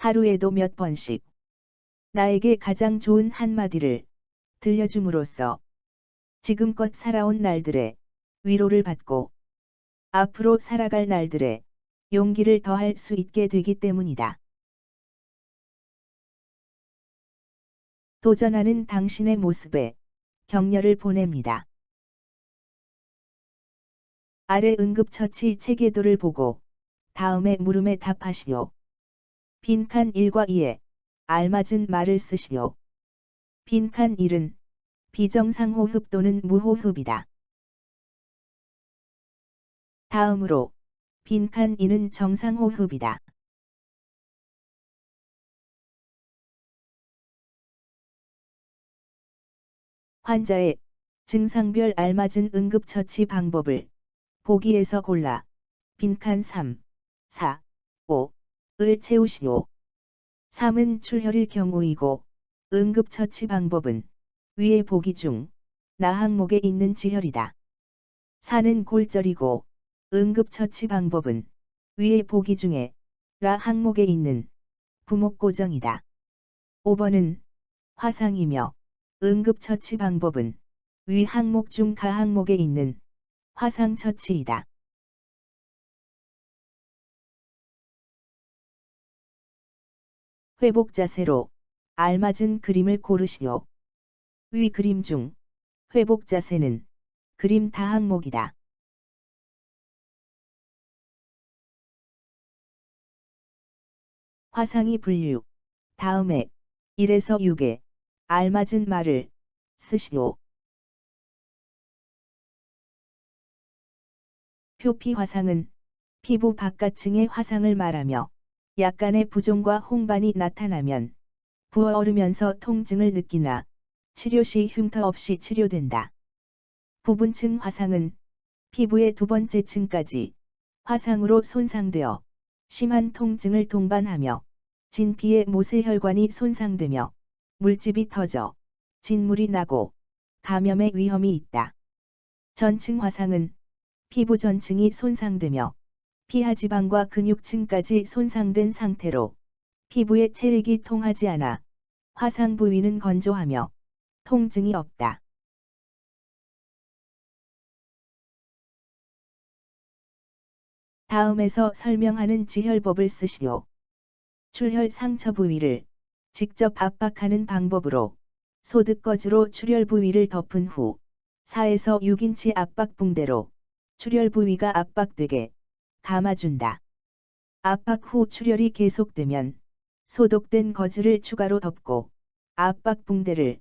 하루에도 몇 번씩 나에게 가장 좋은 한마디를 들려줌으로써 지금껏 살아온 날들의 위로를 받고 앞으로 살아갈 날들의 용기를 더할 수 있게 되기 때문이다. 도전하는 당신의 모습에 격려를 보냅니다. 아래 응급처치 체계도를 보고 다음의 물음에 답하시오. 빈칸 1과 2에 알맞은 말을 쓰시오. 빈칸 1은 비정상 호흡 또는 무호흡이다. 다음으로 빈칸 2는 정상 호흡이다. 환자의 증상별 알맞은 응급처치 방법을 보기에서 골라 빈칸 3, 4, 5을 채우시오. 3은 출혈일 경우이고 응급처치 방법은 위의 보기 중 나 항목에 있는 지혈이다. 4는 골절이고 응급처치 방법은 위의 보기 중에 라 항목에 있는 부목고정이다. 5번은 화상이며 응급처치 방법은 위 항목 중 가 항목에 있는 화상처치이다. 회복 자세로 알맞은 그림을 고르시오. 위 그림 중 회복 자세는 그림 다 항목이다. 화상이 분류. 다음에 1에서 6에 알맞은 말을 쓰시오. 표피 화상은 피부 바깥층의 화상을 말하며 약간의 부종과 홍반이 나타나면 부어오르면서 통증을 느끼나 치료 시 흉터 없이 치료된다. 부분층 화상은 피부의 두 번째 층까지 화상으로 손상되어 심한 통증을 동반하며 진피의 모세혈관이 손상되며 물집이 터져 진물이 나고 감염의 위험이 있다. 전층 화상은 피부 전층이 손상되며 피하지방과 근육층까지 손상된 상태로 피부에 체액이 통하지 않아 화상 부위는 건조하며 통증이 없다. 다음에서 설명하는 지혈법을 쓰시오. 출혈 상처 부위를 직접 압박하는 방법으로 소득거즈로 출혈 부위를 덮은 후 4에서 6인치 압박 붕대로 출혈 부위가 압박되게 감아준다. 압박 후 출혈이 계속되면 소독된 거즈를 추가로 덮고 압박 붕대를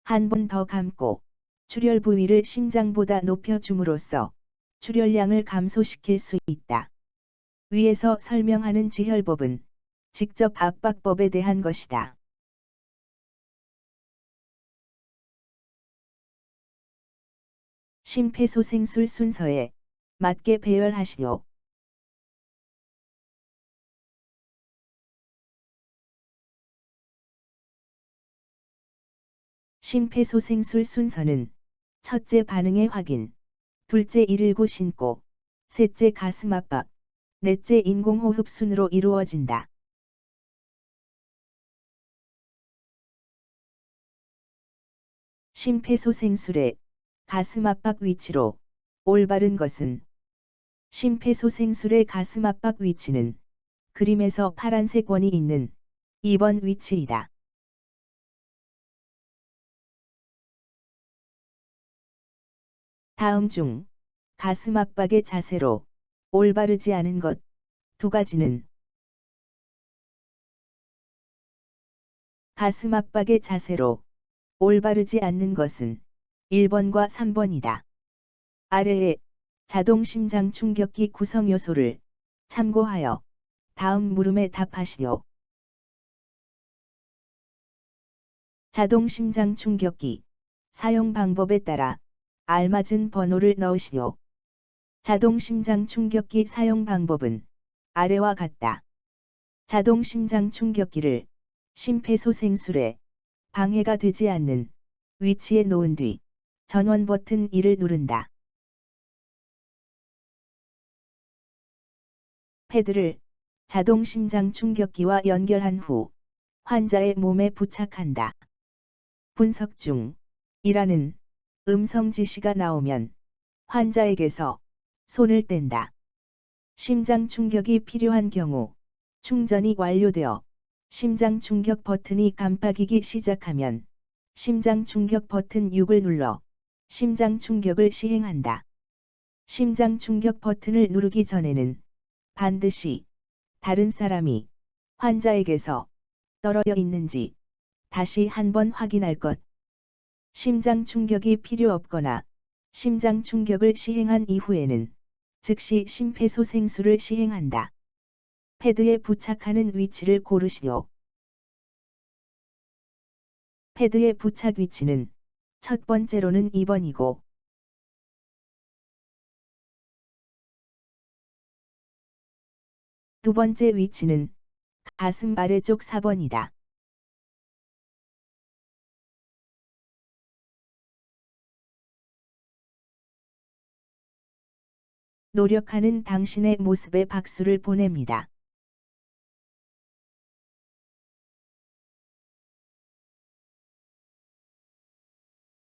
한 번 더 감고 출혈 부위를 심장보다 높여줌으로써 출혈량을 감소시킬 수 있다. 위에서 설명하는 지혈법은 직접 압박법에 대한 것이다. 심폐소생술 순서에 맞게 배열하시오. 심폐소생술 순서는 첫째 반응의 확인, 둘째 119 신고, 셋째 가슴 압박, 넷째 인공호흡 순으로 이루어진다. 심폐소생술의 가슴 압박 위치로 올바른 것은 심폐소생술의 가슴 압박 위치는 그림에서 파란색 원이 있는 2번 위치이다. 다음 중 가슴 압박의 자세로 올바르지 않은 것 두 가지는 가슴 압박의 자세로 올바르지 않는 것은 1번과 3번이다. 아래에 자동 심장 충격기 구성 요소를 참고하여 다음 물음에 답하시오. 자동 심장 충격기 사용 방법에 따라 알맞은 번호를 넣으시오. 자동 심장 충격기 사용 방법은 아래와 같다. 자동 심장 충격기를 심폐소생술에 방해가 되지 않는 위치에 놓은 뒤 전원 버튼 2를 누른다. 패드를 자동 심장 충격기와 연결한 후 환자의 몸에 부착한다. 분석 중 이라는 음성 지시가 나오면 환자에게서 손을 뗀다. 심장 충격이 필요한 경우 충전이 완료되어 심장 충격 버튼이 깜빡이기 시작하면 심장 충격 버튼 6을 눌러 심장 충격을 시행한다. 심장 충격 버튼을 누르기 전에는 반드시 다른 사람이 환자에게서 떨어져 있는지 다시 한번 확인할 것. 심장 충격이 필요 없거나 심장 충격을 시행한 이후에는 즉시 심폐소생술을 시행한다. 패드에 부착하는 위치를 고르시오. 패드의 부착 위치는 첫 번째로는 2번이고 두 번째 위치는 가슴 아래쪽 4번이다. 노력하는 당신의 모습에 박수를 보냅니다.